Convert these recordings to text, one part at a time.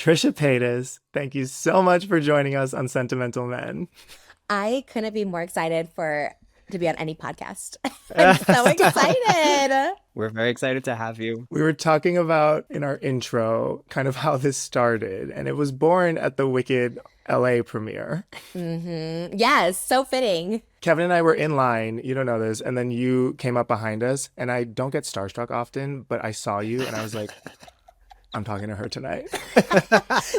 Trisha Paytas, thank you so much for joining us on Sentimental Men. I couldn't be more excited to be on any podcast. I'm so excited. We're very excited to have you. We were talking about in our intro kind of how this started, and it was born at the Wicked LA premiere. Yes, so fitting. Kevin and I were in line, you don't know this, and then you came up behind us, and I don't get starstruck often, but I saw you and I was like, I'm talking to her tonight.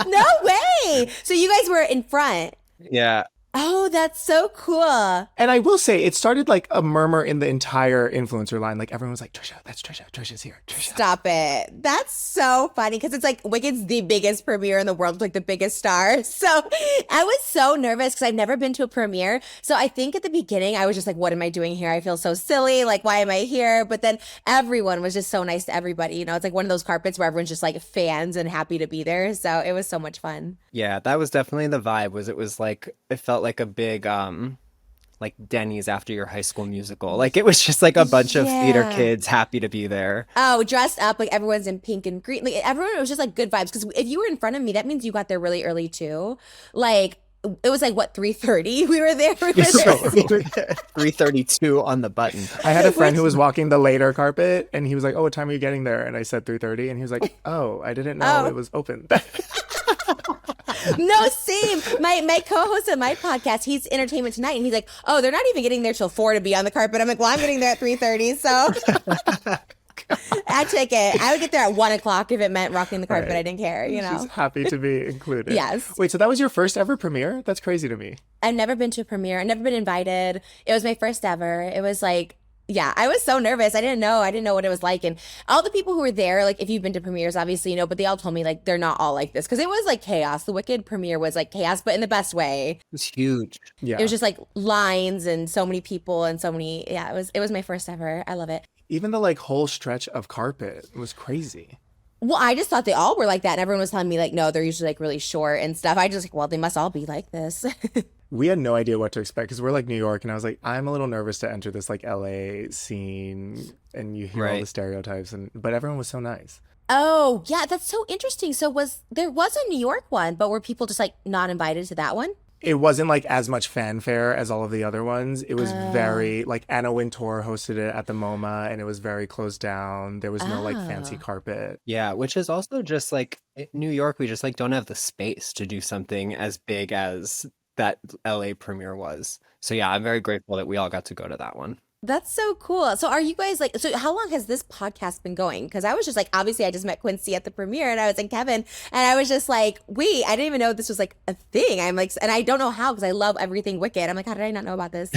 No way. So you guys were in front. Yeah. Oh, that's so cool. And I will say, it started like a murmur in the entire influencer line. Like everyone was like, Trisha, that's Trisha. Trisha's here. Trisha. Stop it. That's so funny because it's like Wicked's the biggest premiere in the world, like the biggest star. So I was so nervous because I've never been to a premiere. So I think at the beginning I was just like, what am I doing here? I feel so silly. Like, why am I here? But then everyone was just so nice to everybody. You know, it's like one of those carpets where everyone's just like fans and happy to be there. So it was so much fun. Yeah, that was definitely the vibe. It felt like a big like Denny's after your High School Musical. Like it was just like a bunch of theater kids happy to be there. Oh, dressed up like everyone's in pink and green. Like everyone, it was just like good vibes. Because if you were in front of me, that means you got there really early too. Like it was like what 3:30 we were there. 3:32 on the button. I had a friend who was walking the later carpet, and he was like, "Oh, what time are you getting there?" And I said 3:30, and he was like, "Oh, I didn't know it was open." No, same. My co-host of my podcast, he's Entertainment Tonight, and he's like, "Oh, they're not even getting there till 4 to be on the carpet." I'm like, "Well, I'm getting there at 3:30, so." I take it. I would get there at 1:00 if it meant rocking the carpet. Right. I didn't care, you know. She's happy to be included. Yes. Wait, so that was your first ever premiere? That's crazy to me. I've never been to a premiere. I've never been invited. It was my first ever. It was like, yeah, I was so nervous. I didn't know what it was like. And all the people who were there, like if you've been to premieres, obviously, you know, but they all told me like they're not all like this because it was like chaos. The Wicked premiere was like chaos, but in the best way. It was huge. Yeah. It was just like lines and so many people and so many. Yeah, it was my first ever. I love it. Even the like whole stretch of carpet was crazy. Well, I just thought they all were like that. And everyone was telling me like, no, they're usually like really short and stuff. I just like, well, they must all be like this. We had no idea what to expect because we're like New York, and I was like, I'm a little nervous to enter this like LA scene, and you hear all the stereotypes, but everyone was so nice. Oh, yeah, that's so interesting. So there was a New York one, but were people just like not invited to that one? It wasn't like as much fanfare as all of the other ones. It was very like Anna Wintour hosted it at the MoMA, and it was very closed down. There was no like fancy carpet. Yeah, which is also just like New York, we just like don't have the space to do something as big as that LA premiere was. So yeah, I'm very grateful that we all got to go to that one. That's so cool. So are you guys like, so how long has this podcast been going? Because I was just like, obviously I just met Quincy at the premiere and I was in Kevin and I was just like, wait, I didn't even know this was like a thing. I'm like, and I don't know how because I love everything Wicked. I'm like, how did I not know about this?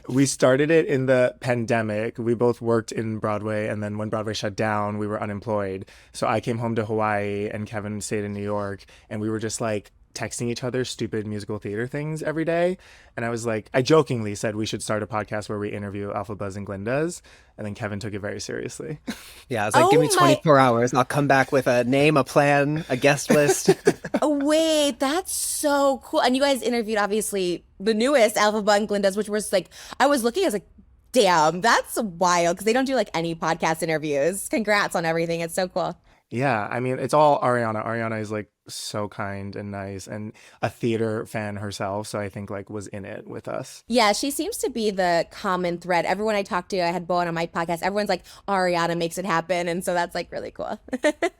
We started it in the pandemic. We both worked in Broadway, and then when Broadway shut down, we were unemployed. So I came home to Hawaii and Kevin stayed in New York, and we were just like texting each other stupid musical theater things every day. And I was like, I jokingly said we should start a podcast where we interview Alpha Buzz and Glinda's. And then Kevin took it very seriously. Yeah, I was like, give me 24 hours. I'll come back with a name, a plan, a guest list. Oh, wait, that's so cool. And you guys interviewed, obviously, the newest Alpha Buzz and Glinda's, which was like, I was like, damn, that's wild. Because they don't do like any podcast interviews. Congrats on everything. It's so cool. Yeah, I mean, it's all Ariana. Ariana is like so kind and nice and a theater fan herself, so I think like was in it with us. Yeah, she seems to be the common thread. Everyone I talked to, I had Bowen on my podcast, everyone's like, Ariana makes it happen, and so that's like really cool.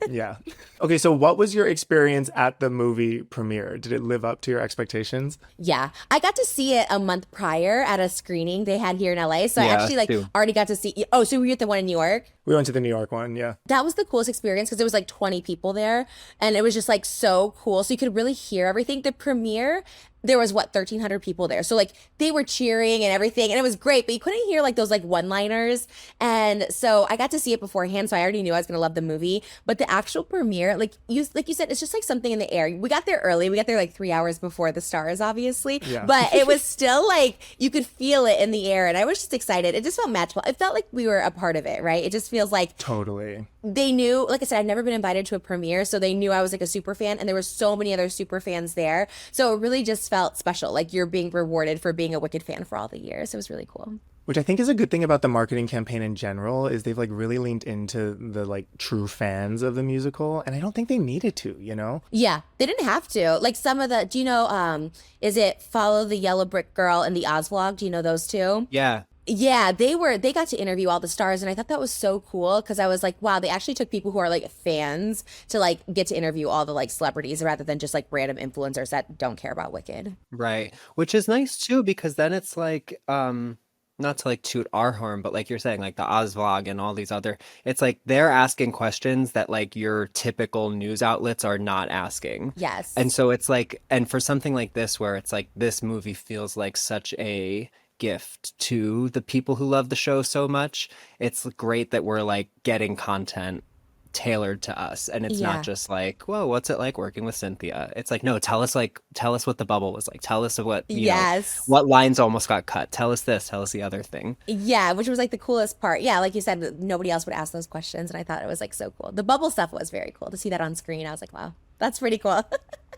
Yeah. Okay, so what was your experience at the movie premiere? Did it live up to your expectations? Yeah, I got to see it a month prior at a screening they had here in LA, so I actually like already got to see. Oh, so were you at the one in New York? We went to the New York one, yeah. That was the coolest experience because there was like 20 people there, and it was just like so cool. So you could really hear everything. The premiere, there was 1,300 people there. So like they were cheering and everything, and it was great, but you couldn't hear like those like one-liners. And so I got to see it beforehand, so I already knew I was gonna love the movie. But the actual premiere, like you said, it's just like something in the air. We got there early. We got there like 3 hours before the stars, obviously. Yeah. But it was still like you could feel it in the air, and I was just excited. It just felt magical. It felt like we were a part of it, right? It just feels like totally. They knew, like I said, I'd never been invited to a premiere, so they knew I was like a super fan, and there were so many other super fans there. So it really just felt special, like you're being rewarded for being a Wicked fan for all the years. It was really cool. Which I think is a good thing about the marketing campaign in general is they've like really leaned into the like true fans of the musical, and I don't think they needed to, you know? Yeah, they didn't have to. Like some of the, do you know, is it Follow the Yellow Brick Girl and the Oz Vlog? Do you know those two? Yeah. Yeah, they got to interview all the stars, and I thought that was so cool because I was like, wow, they actually took people who are like fans to like get to interview all the like celebrities rather than just like random influencers that don't care about Wicked. Right. Which is nice too, because then it's like, not to like toot our horn, but like you're saying, like the Oz vlog and all these other, it's like they're asking questions that like your typical news outlets are not asking. Yes. And so it's like, and for something like this, where it's like this movie feels like such a gift to the people who love the show so much, it's great that we're like getting content tailored to us, and it's not Yeah. just like, whoa, what's it like working with Cynthia? It's like, no, tell us what the bubble was like, tell us what, Yes. what lines almost got cut, tell us this, tell us the other thing. Yeah, which was like the coolest part. Yeah, like you said, nobody else would ask those questions, and I thought it was like so cool. The bubble stuff was very cool to see that on screen. I was like, wow, that's pretty cool.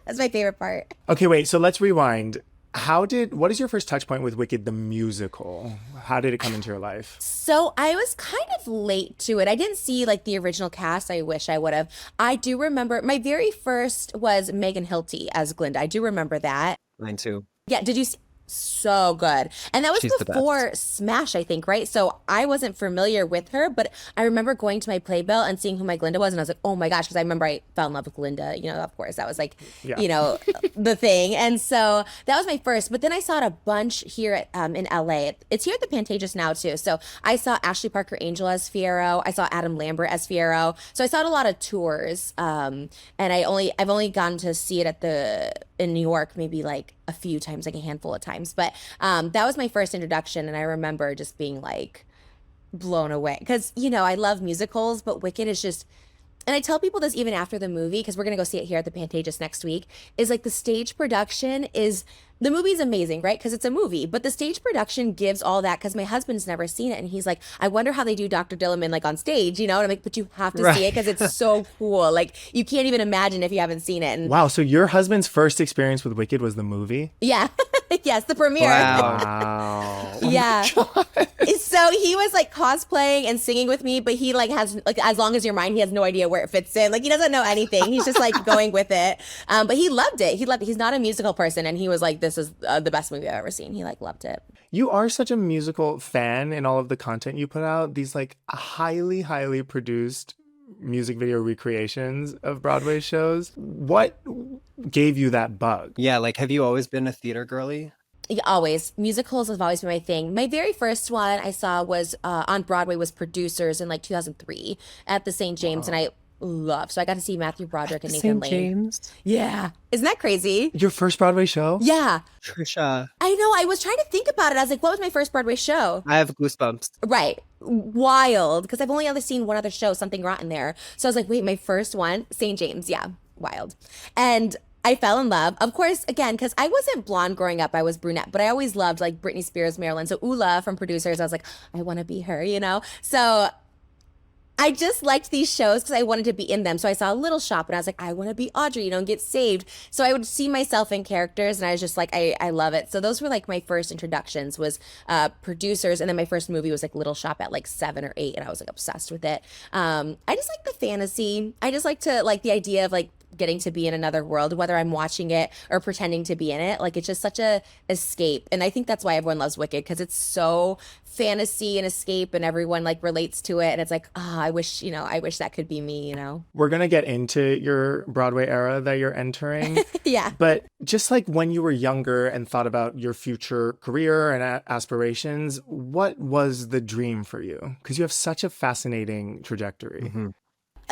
That's my favorite part. Okay, wait, so let's rewind. What is your first touch point with Wicked the musical? How did it come into your life? So I was kind of late to it. I didn't see like the original cast. I wish I would have. I do remember my very first was Megan Hilty as Glinda. I do remember that. Mine too. Yeah, did you see? So good. And that was She's the best. before Smash, I think, right? So I wasn't familiar with her, but I remember going to my Playbill and seeing who my Glinda was, and I was like, oh my gosh, because I remember I fell in love with Glinda, of course. That was like, Yeah. the thing. And so that was my first. But then I saw it a bunch here in LA. It's here at the Pantages now too. So I saw Ashley Parker Angel as Fiero. I saw Adam Lambert as Fiero. So I saw it a lot of tours. And I've only gone to see it in New York maybe like a few times, like a handful of times. But that was my first introduction, and I remember just being like blown away because I love musicals, but Wicked is just. And I tell people this even after the movie because we're gonna go see it here at the Pantages next week. Is like the stage production is the movie's amazing, right? Because it's a movie, but the stage production gives all that. Because my husband's never seen it, and he's like, "I wonder how they do Dr. Dilliman like on stage," And I'm like, "But you have to see it Right. because it's so cool. Like you can't even imagine if you haven't seen it." And Wow, so your husband's first experience with Wicked was the movie? yeah, yes, the premiere. Wow. Wow. Yeah. So he was like cosplaying and singing with me, but he like has like as long as you're mine, he has no idea where it fits in. Like he doesn't know anything. He's just like going with it. But he loved it. He loved it. He's not a musical person, and he was like, "This is the best movie I've ever seen." He like loved it. You are such a musical fan in all of the content you put out. These like highly, highly produced music video recreations of Broadway shows. What gave you that bug? Yeah, like have you always been a theater girly? Yeah, always. Musicals have always been my thing. My very first one I saw was on Broadway was Producers in like 2003 at the St. James, and I love. So I got to see Matthew Broderick and Nathan St. Lane. James. Yeah. Isn't that crazy? Your first Broadway show? Yeah. Trisha, I know. I was trying to think about it. I was like, what was my first Broadway show? I have goosebumps. Right. Wild. Because I've only ever seen one other show, Something Rotten there. So I was like, wait, my first one, St. James. Yeah. Wild. And I fell in love, of course, again, because I wasn't blonde growing up. I was brunette, but I always loved like Britney Spears, Marilyn. So Ula from Producers, I was like, I want to be her. So I just liked these shows because I wanted to be in them. So I saw a Little Shop and I was like, I want to be Audrey, and get saved. So I would see myself in characters, and I was just like, I love it. So those were like my first introductions was Producers. And then my first movie was like Little Shop at like 7 or 8. And I was like obsessed with it. I just like the fantasy. I just like to like the idea of like getting to be in another world, whether I'm watching it or pretending to be in it. Like it's just such a escape. And I think that's why everyone loves Wicked, because it's so fantasy and escape, and everyone like relates to it. And it's like, I wish that could be me. We're going to get into your Broadway era that you're entering. Yeah. But just like when you were younger and thought about your future career and aspirations, what was the dream for you? Because you have such a fascinating trajectory. Mm-hmm.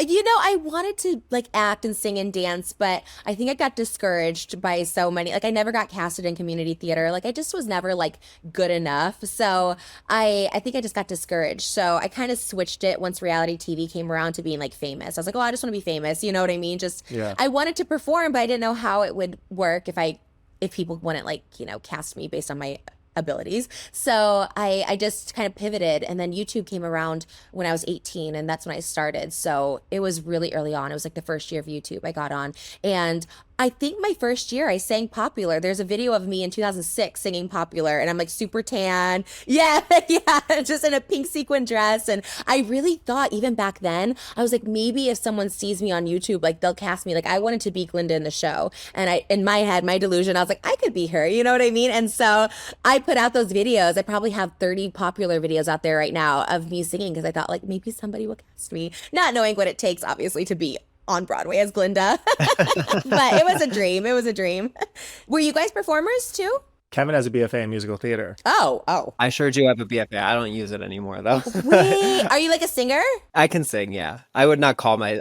I wanted to like act and sing and dance, but I think I got discouraged by so many. Like I never got casted in community theater. Like I just was never like good enough. So I think I just got discouraged. So I kind of switched it once reality TV came around to being like famous. I was like, oh, I just want to be famous. You know what I mean? Just Yeah. I wanted to perform, but I didn't know how it would work if people wouldn't like, cast me based on my abilities. So I just kind of pivoted, and then YouTube came around when I was 18, and that's when I started. So it was really early on. It was like the first year of YouTube I got on, and I think my first year I sang Popular. There's a video of me in 2006 singing Popular, and I'm like super tan. Yeah, yeah, just in a pink sequin dress. And I really thought, even back then, I was like, maybe if someone sees me on YouTube, like they'll cast me. Like I wanted to be Glinda in the show. And in my head, my delusion, I was like, I could be her. You know what I mean? And so I put out those videos. I probably have 30 Popular videos out there right now of me singing because I thought like maybe somebody will cast me, not knowing what it takes, obviously, to be on Broadway as Glinda. But it was a dream. It was a dream. Were you guys performers too? Kevin has a BFA in musical theater. Oh, oh. I sure do have a BFA. I don't use it anymore though. Wait, are you like a singer? I can sing, yeah. I would not call my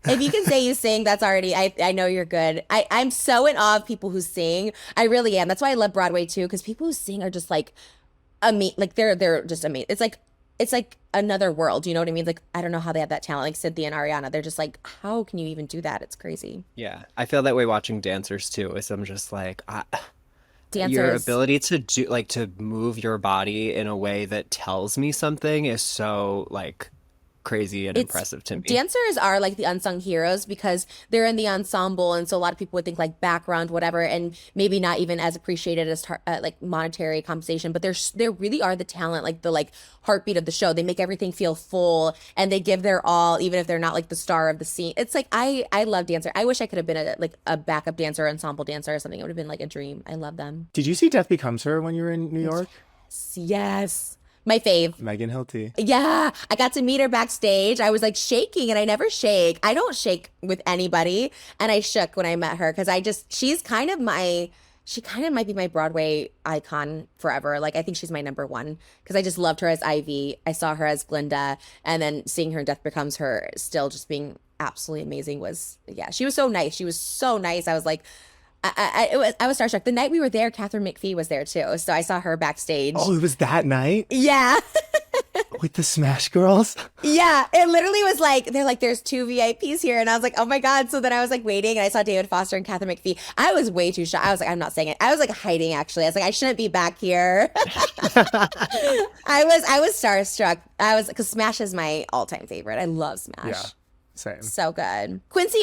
If you can say you sing, that's already, I know you're good. I'm so in awe of people who sing. I really am. That's why I love Broadway too, because people who sing are just like, like they're just amazing. It's like another world. You know what I mean? Like, I don't know how they have that talent. Like Cynthia and Ariana, they're just like, how can you even do that? It's crazy. yeah. I feel that way watching dancers too. Is I'm just like your Dancers. ability to do like to move your body in a way that tells me something is so like crazy and It's impressive to me. dancers are like the unsung heroes because they're in the ensemble, and so a lot of people would think like background, whatever, and maybe not even as appreciated as like monetary compensation. But they really are the talent, like the like heartbeat of the show. They make everything feel full, and they give their all, even if they're not like the star of the scene. It's like I love dancer. I wish I could have been a backup dancer, ensemble dancer, or something. It would have been like a dream. I love them. Did you see Death Becomes Her when you were in New York? Yes, my fave. Megan Hilty. Yeah, I got to meet her backstage. I was like shaking, and I never shake. I don't shake with anybody. And I shook when I met her because she's kind of she kind of might be my Broadway icon forever. Like, I think she's my number one because I just loved her as Ivy. I saw her as Glinda, and then seeing her in Death Becomes Her still just being absolutely amazing was, yeah, she was so nice. She was so nice. I was like, I was starstruck. The night we were there, Catherine McPhee was there too. So I saw her backstage. Oh, it was that night Yeah. with the Smash Girls. Yeah, it literally was like, they're like, there's two VIPs here. And I was like, oh my God. So then I was like waiting, and I saw David Foster and Catherine McPhee. I was way too shy. I was like, I'm not saying it. I was like hiding, actually. I was like, I shouldn't be back here. I was starstruck. Because Smash is my all-time favorite. I love Smash. Yeah, same. So good. Quincy,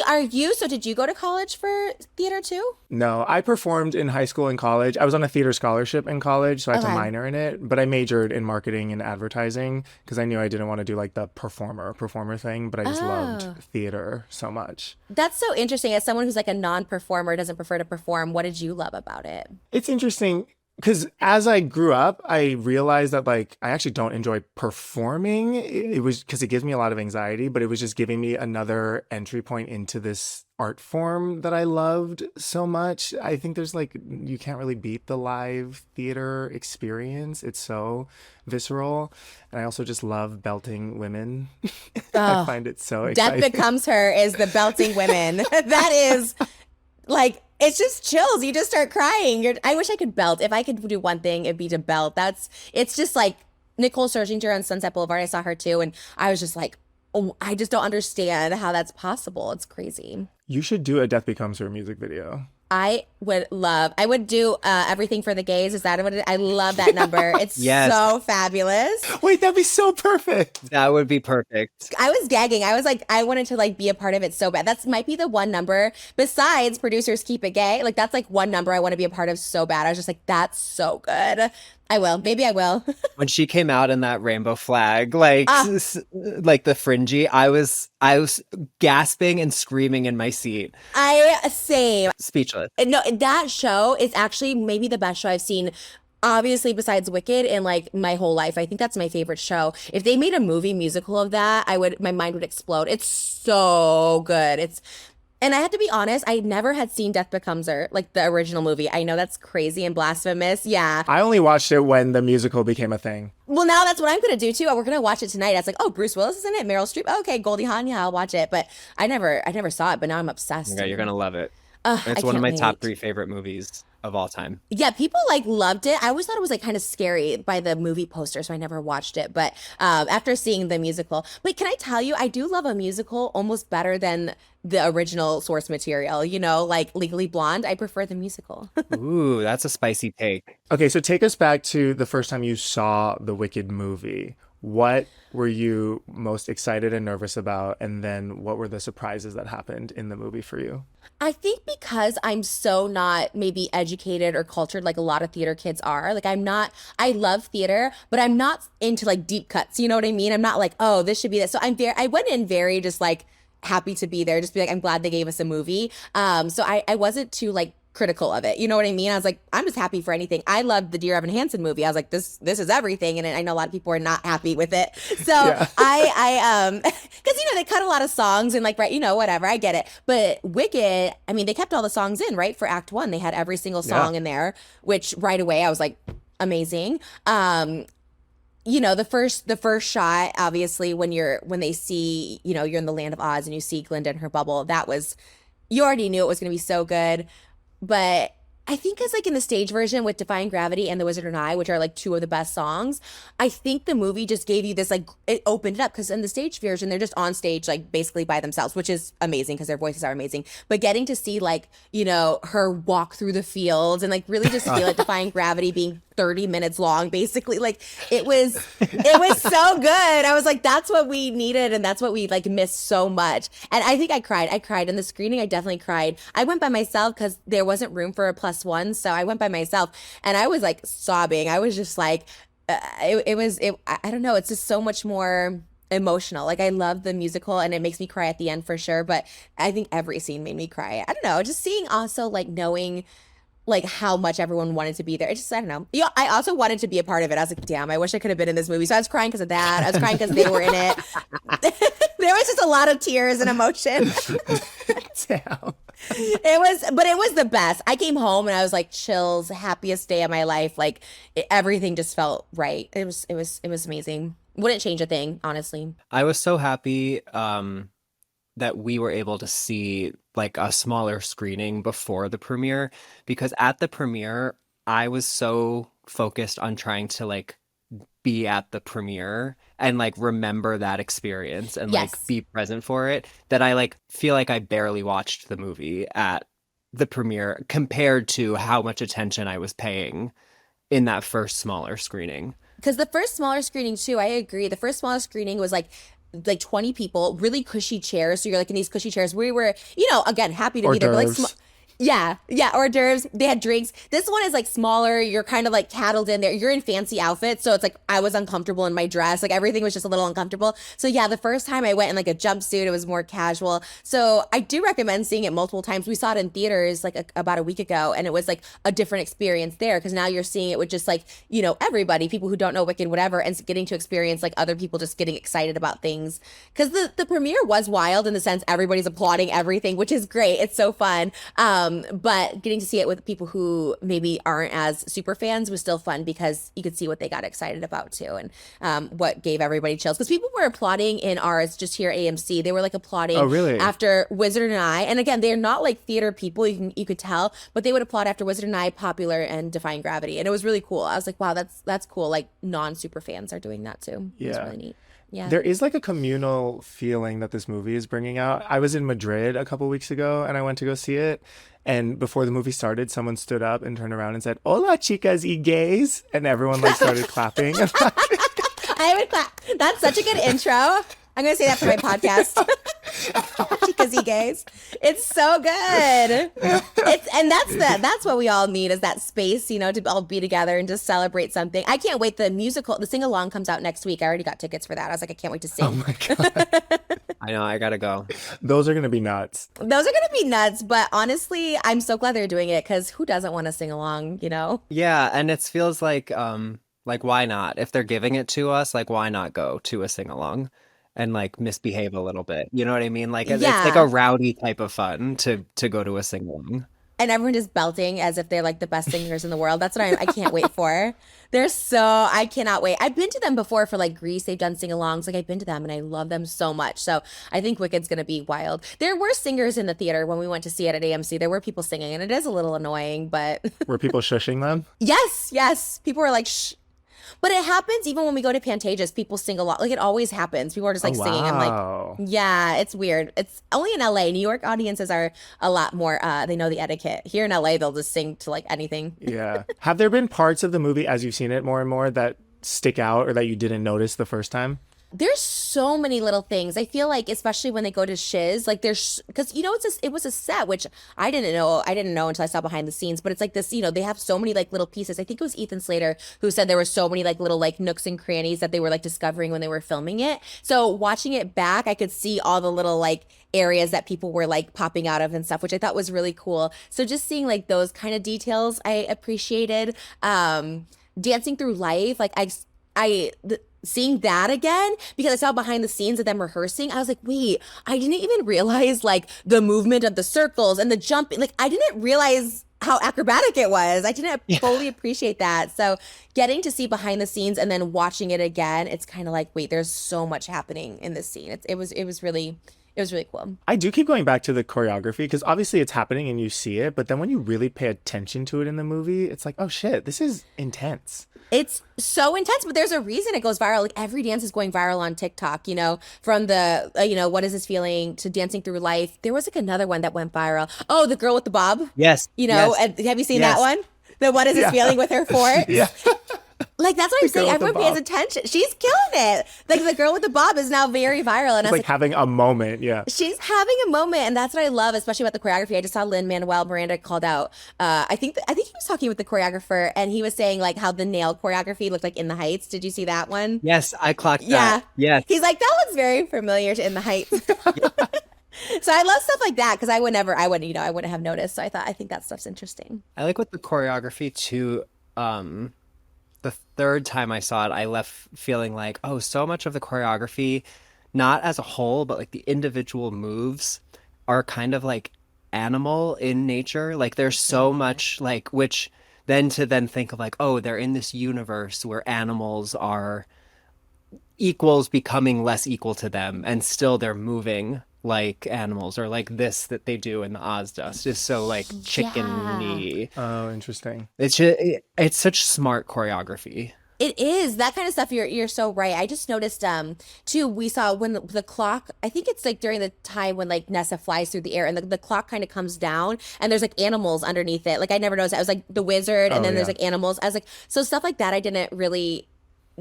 so did you go to college for theater too? No, I performed in high school and college. I was on a theater scholarship in college, so I had to Okay. minor in it. But I majored in marketing and advertising because I knew I didn't want to do like the performer thing. But I just Oh. loved theater so much. That's so interesting. As someone who's like a non-performer, doesn't prefer to perform, what did you love about it? It's interesting because as I grew up, I realized that like I actually don't enjoy performing. It was because it gives me a lot of anxiety, but it was just giving me another entry point into this art form that I loved so much. I think there's like you can't really beat the live theater experience. It's so visceral, and I also just love belting women. I Oh, find it so Death exciting. Becomes Her is the belting women. That is like, it's just chills. You just start crying. I wish I could belt. If I could do one thing, it'd be to belt. It's just like Nicole Scherzinger on Sunset Boulevard. I saw her too, and I was just like, oh, I just don't understand how that's possible. It's crazy. You should do a Death Becomes Her music video. I would do Everything for the Gays. Is that what I love that number. It's Yes. so fabulous. Wait, that'd be so perfect. That would be perfect. I was gagging. I was like, I wanted to like be a part of it so bad. That's might be the one number besides Producers Keep It Gay. Like that's like one number I want to be a part of so bad. I was just like, that's so good. I will. Maybe I will. When she came out in that rainbow flag, like Ah. like the fringy, I was gasping and screaming in my seat, Same. speechless. No, that show is actually maybe the best show I've seen. Obviously, besides Wicked, in like my whole life, I think that's my favorite show. If they made a movie musical of that, my mind would explode. It's so good. And I have to be honest, I never had seen Death Becomes Her, like the original movie. I know that's crazy and blasphemous. Yeah. I only watched it when the musical became a thing. Well, now that's what I'm gonna do too. We're gonna watch it tonight. I was like, oh, Bruce Willis is in it, Meryl Streep. Okay, Goldie Hawn. Yeah, I'll watch it. But I never saw it. But now I'm obsessed. Yeah, you're gonna love it. I It's one of can't my top wait. 3 favorite movies of all time. Yeah, people like loved it. I always thought it was like kind of scary by the movie poster, so I never watched it. But after seeing the musical, but can I tell you, I do love a musical almost better than the original source material. You know, like Legally Blonde. I prefer the musical. Ooh, that's a spicy take. Okay, so take us back to the first time you saw the Wicked movie. What were you most excited and nervous about? And then what were the surprises that happened in the movie for you? I think because I'm so not maybe educated or cultured like a lot of theater kids are. Like I'm not, I love theater, but I'm not into like deep cuts. You know what I mean? I'm not like, oh, this should be this. So I went in very just like happy to be there, just be like, I'm glad they gave us a movie. So I wasn't too like critical of it. You know what I mean? I was like, I'm just happy for anything. I loved the Dear Evan Hansen movie. I was like, this is everything. And I know a lot of people are not happy with it. So Yeah. because they cut a lot of songs and like, right, whatever, I get it. But Wicked, I mean, they kept all the songs in, right? For Act One, they had every single Yeah. song in there, which right away I was like, amazing. The first shot, obviously, when they see, you're in the land of Oz and you see Glinda in her bubble, that was, you already knew it was going to be so good. But I think as like in the stage version with Defying Gravity and The Wizard and I, which are like two of the best songs, I think the movie just gave you this like it opened it up because in the stage version they're just on stage like basically by themselves, which is amazing because their voices are amazing. But getting to see like, her walk through the fields and like really just feel like Defying Gravity being 30 minutes long basically, like it was so good. I was like, that's what we needed and that's what we like missed so much. And I think I cried in the screening. I definitely cried. I went by myself because there wasn't room for a plus one, so I went by myself and I was like sobbing. I was just like I don't know, it's just so much more emotional. Like I love the musical and it makes me cry at the end for sure, but I think every scene made me cry. I don't know, just seeing also like knowing like how much everyone wanted to be there. It just, I don't know. Yeah, I also wanted to be a part of it. I was like, damn, I wish I could have been in this movie. So I was crying because of that. I was crying because they were in it. There was just a lot of tears and emotion. Damn. But it was the best. I came home and I was like chills, happiest day of my life. Like everything just felt right. It was amazing. Wouldn't change a thing, honestly. I was so happy that we were able to see like a smaller screening before the premiere because at the premiere I was so focused on trying to like be at the premiere and like remember that experience and like Yes. be present for it that I like feel like I barely watched the movie at the premiere compared to how much attention I was paying in that first smaller screening. Because the first smaller screening too, I agree. The first smaller screening was like 20 people, really cushy chairs. So you're like in these cushy chairs. We were, again, happy to Hors be there, but like d'oeuvres. yeah, yeah, hors d'oeuvres. They had drinks. This one is like smaller. You're kind of like cattled in there. You're in fancy outfits, so it's like I was uncomfortable in my dress. Like everything was just a little uncomfortable. So yeah, the first time I went in like a jumpsuit, it was more casual. So I do recommend seeing it multiple times. We saw it in theaters like about a week ago, and it was like a different experience there because now you're seeing it with just like everybody, people who don't know Wicked, whatever, and getting to experience like other people just getting excited about things. Because the premiere was wild in the sense everybody's applauding everything, which is great. It's so fun. But getting to see it with people who maybe aren't as super fans was still fun because you could see what they got excited about too, and what gave everybody chills. Because people were applauding in ours just here at AMC. They were like Oh, applauding really? after Wizard and I. And again, they're not like theater people. You could tell, but they would applaud after Wizard and I, Popular, and Defying Gravity, and it was really cool. I was like, wow, that's cool. Like non super fans are doing that too. It was Yeah. really neat. Yeah. There is like a communal feeling that this movie is bringing out. I was in Madrid a couple weeks ago and I went to go see it. And before the movie started, someone stood up and turned around and said, "Hola, chicas y gays." And everyone like started clapping. I would clap. That's such a good intro. I'm gonna say that for my podcast. Chicas y gays. It's so good. That's what we all need is that space, to all be together and just celebrate something. I can't wait. The sing along comes out next week. I already got tickets for that. I was like, I can't wait to Oh sing. my God. I know I gotta go. Those are going to be nuts. Those are gonna be nuts, but honestly, I'm so glad they're doing it because who doesn't want to sing along? Yeah, and it feels like why not? If they're giving it to us, like why not go to a sing along and like misbehave a little bit? You know what I mean? Like it's like a Yeah. rowdy type of fun to go to a sing along. And everyone just belting as if they're like the best singers in the world. That's what I can't wait for. I cannot wait. I've been to them before for like Greece. They've done sing-alongs. Like I've been to them and I love them so much. So I think Wicked's gonna be wild. There were singers in the theater when we went to see it at AMC. There were people singing and it is a little annoying, but Were people shushing them? yes, yes. People were like, shh. But it happens even when we go to Pantages. People sing a lot. Like it always happens. People are just Oh, like singing. I'm like, wow. yeah, it's weird. It's only in LA. New York audiences are a lot more. They know the etiquette. Here in LA, they'll just sing to like anything. Yeah. Have there been parts of the movie as you've seen it more and more that stick out or that you didn't notice the first time? There's so many little things. I feel like, especially when they go to Shiz, like there's because it was a set, which I didn't know. I didn't know until I saw behind the scenes. But it's like this, they have so many like little pieces. I think it was Ethan Slater who said there were so many like little like nooks and crannies that they were like discovering when they were filming it. So watching it back, I could see all the little like areas that people were like popping out of and stuff, which I thought was really cool. So just seeing like those kind of details, I appreciated. Dancing through life, like seeing that again because I saw behind the scenes of them rehearsing. I was like, wait, I didn't even realize like the movement of the circles and the jumping. Like I didn't realize how acrobatic it was. I didn't fully appreciate that. So getting to see behind the scenes and then watching it again, it's kind of like, wait, there's so much happening in this scene. It was really cool. I do keep going back to the choreography because obviously it's happening and you see it, but then when you really pay attention to it in the movie, it's like, oh shit, this is intense. It's so intense, but there's a reason it goes viral. Like every dance is going viral on TikTok, from the, what is this feeling to dancing through life. There was like another one that went viral. Oh, the girl with the bob. Yes. Yes. And have you seen that one? The what is this feeling with her fort? Yeah. Like that's what I'm saying. Everyone pays attention. She's killing it. Like the girl with the bob is now very viral, and it's like having a moment. Yeah, she's having a moment, and that's what I love, especially about the choreography. I just saw Lin-Manuel Miranda called out. I think he was talking with the choreographer, and he was saying like how the nail choreography looked like In the Heights. Did you see that one? Yes, I clocked that. Yeah. He's like, that looks very familiar to In the Heights. So I love stuff like that because I wouldn't have noticed. So I think that stuff's interesting. I like with the choreography too. The third time I saw it, I left feeling like, oh, so much of the choreography, not as a whole, but like the individual moves are kind of like animal in nature. Like there's so much like, which then to then think of like, oh, they're in this universe where animals are equals becoming less equal to them and still they're moving like animals, or like this that they do in the Oz Dust is so like chickeny. Oh, interesting. It's such smart choreography. It is that kind of stuff. You're so right. I just noticed too. We saw when the clock. I think it's like during the time when like Nessa flies through the air and the clock kind of comes down and there's like animals underneath it. Like I never noticed. I was like the wizard and then there's like animals. I was like, so stuff like that I didn't really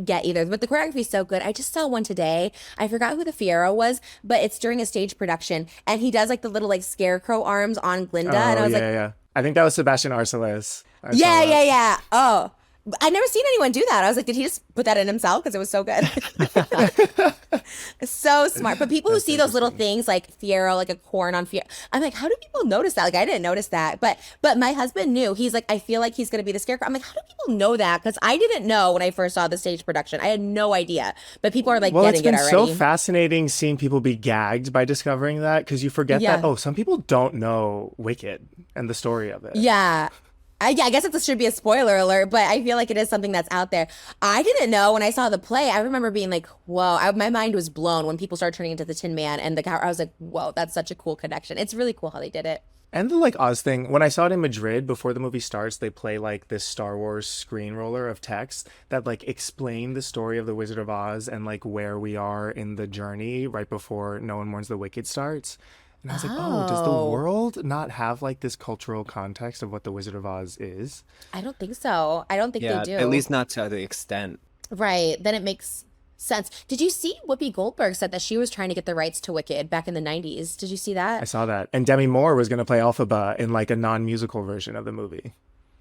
get either, but the choreography is so good. I just saw one today. I forgot who the Fiero was, but it's during a stage production and he does like the little like scarecrow arms on Glinda, and I was like, I think that was Sebastian Arceles. Yeah. Oh, I'd never seen anyone do that. I was like, did he just put that in himself? Because it was so good. So smart. But people who see those little things like Fiero, like a corn on Fiero, I'm like, how do people notice that? Like, I didn't notice that. But my husband knew. He's like, I feel like he's going to be the scarecrow. I'm like, how do people know that? Because I didn't know when I first saw the stage production. I had no idea. But people are like getting it already. Well, it's been so fascinating seeing people be gagged by discovering that because you forget that, some people don't know Wicked and the story of it. Yeah. I guess it should be a spoiler alert, but I feel like it is something that's out there. I didn't know when I saw the play. I remember being like, whoa, my mind was blown when people started turning into the Tin Man and the cow. I was like, whoa, that's such a cool connection. It's really cool how they did it. And the like Oz thing, when I saw it in Madrid before the movie starts, they play like this Star Wars screen roller of text that like explain the story of the Wizard of Oz and like where we are in the journey right before No One Mourns the Wicked starts. And I was like, oh, does the world not have like this cultural context of what the Wizard of Oz is? I don't think so. I don't think they do. At least not to the extent. Right. Then it makes sense. Did you see Whoopi Goldberg said that she was trying to get the rights to Wicked back in the 90s? Did you see that? I saw that. And Demi Moore was going to play Elphaba in like a non-musical version of the movie.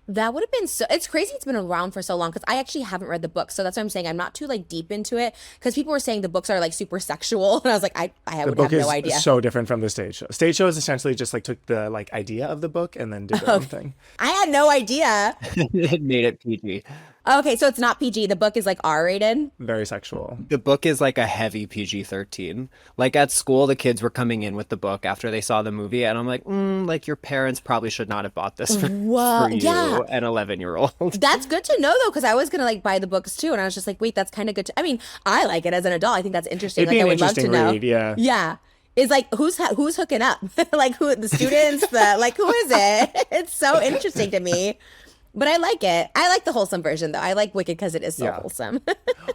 That would have been so. It's crazy it's been around for so long because I actually haven't read the book, so that's what I'm saying. I'm not too like deep into it because people were saying the books are like super sexual, and I was like, I would have no idea. The book is so different from the stage show. Stage show is essentially just like took the like idea of the book and then did their own thing. I had no idea. It made it PG. Okay, so it's not PG. The book is like R-rated. Very sexual. The book is like a heavy PG-13. Like at school, the kids were coming in with the book after they saw the movie, and I'm like, like your parents probably should not have bought this for you, an 11-year-old. That's good to know though, because I was gonna like buy the books too, and I was just like, wait, that's kind of good. I mean, I like it as an adult. I think that's interesting. It'd be like, an I would love to know. Read, yeah. Yeah. It's like who's hooking up? Like who? The students? The like who is it? It's so interesting to me. But I like it. I like the wholesome version, though. I like Wicked because it is so wholesome.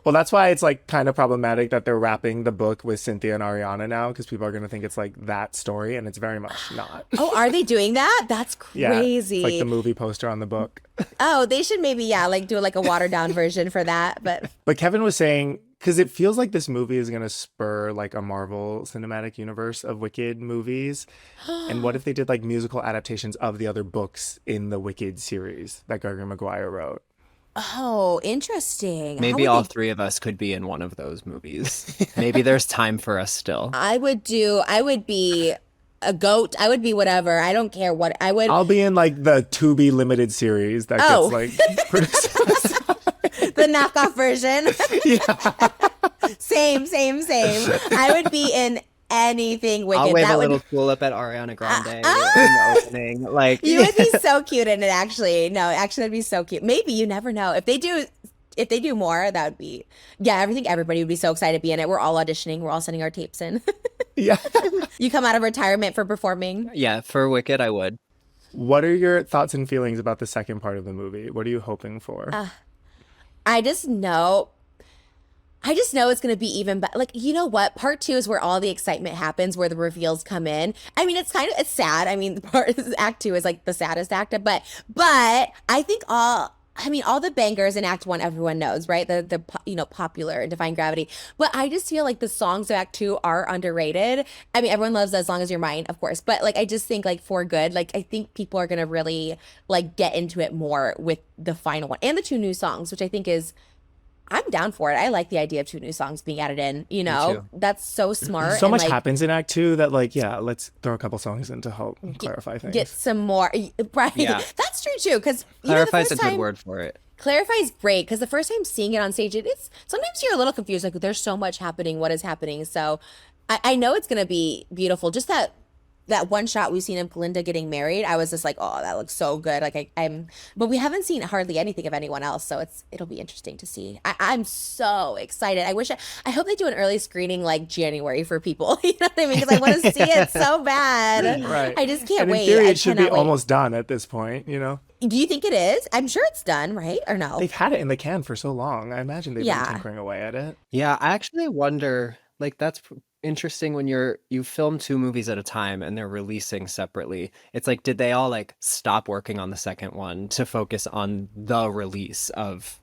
Well, that's why it's like kind of problematic that they're wrapping the book with Cynthia and Ariana now because people are going to think it's like that story, and it's very much not. Oh, are they doing that? That's crazy. Yeah, it's like the movie poster on the book. Oh, they should maybe, like do like a watered down version for that. But Kevin was saying because it feels like this movie is gonna spur like a Marvel Cinematic Universe of Wicked movies. And what if they did like musical adaptations of the other books in the Wicked series that Gardner Maguire wrote? Oh, interesting. How Maybe would all they? three of us could be in one of those movies. Maybe there's time for us still. I would be a goat. I would be whatever. I don't care what I would. I'll be in like the To Be limited series that gets Oh, like criticized. the knockoff version. Yeah. Same. I would be in anything I'll Wicked. wave That a would. little tulip at Ariana Grande in Ah! the opening. Like, You would be so cute in it, actually. No, actually, that'd be so cute. Maybe you never know. If they do more, that would be, yeah, I think everybody would be so excited to be in it. We're all auditioning. We're all sending our tapes in. Yeah. You come out of retirement for performing. yeah, for Wicked, I would. What are your thoughts and feelings about the second part of the movie? What are you hoping for? I just know. I just know it's going to be even better. Like, you know what? Part two is where all the excitement happens, where the reveals come in. I mean, it's sad. I mean, act two is like the saddest act, but I think all the bangers in act one, everyone knows, right? Popular and Defying Gravity. But I just feel like the songs of act two are underrated. I mean, everyone loves As Long As You're Mine, of course. But like, I just think like For Good, like, I think people are going to really like get into it more with the final one and the two new songs, which I think is, I'm down for it. I like the idea of two new songs being added in. You know, too. that's so smart. So and much like happens in Act Two that, like, yeah, let's throw a couple songs in to help clarify things. get some more. Right. Yeah. That's true too. Because Clarify is a good word for it. Clarify is great because the first time seeing it on stage, it's sometimes you're a little confused. Like there's so much happening. What is happening? So I know it's gonna be beautiful. Just that one shot we've seen of Glinda getting married, I was just like, oh, that looks so good. Like but we haven't seen hardly anything of anyone else, so it'll be interesting to see. I'm so excited. I hope they do an early screening like January for people. You know what I mean? Because I want to see it so bad. Right. I just can't And wait. in theory, I it should be cannot wait. almost done at this point, you know? Do you think it is? I'm sure it's done, right? Or no? They've had it in the can for so long. I imagine they've been Yeah. tinkering away at it. Yeah, I actually wonder, like, that's interesting when you film two movies at a time and they're releasing separately. It's like, did they all like stop working on the second one to focus on the release of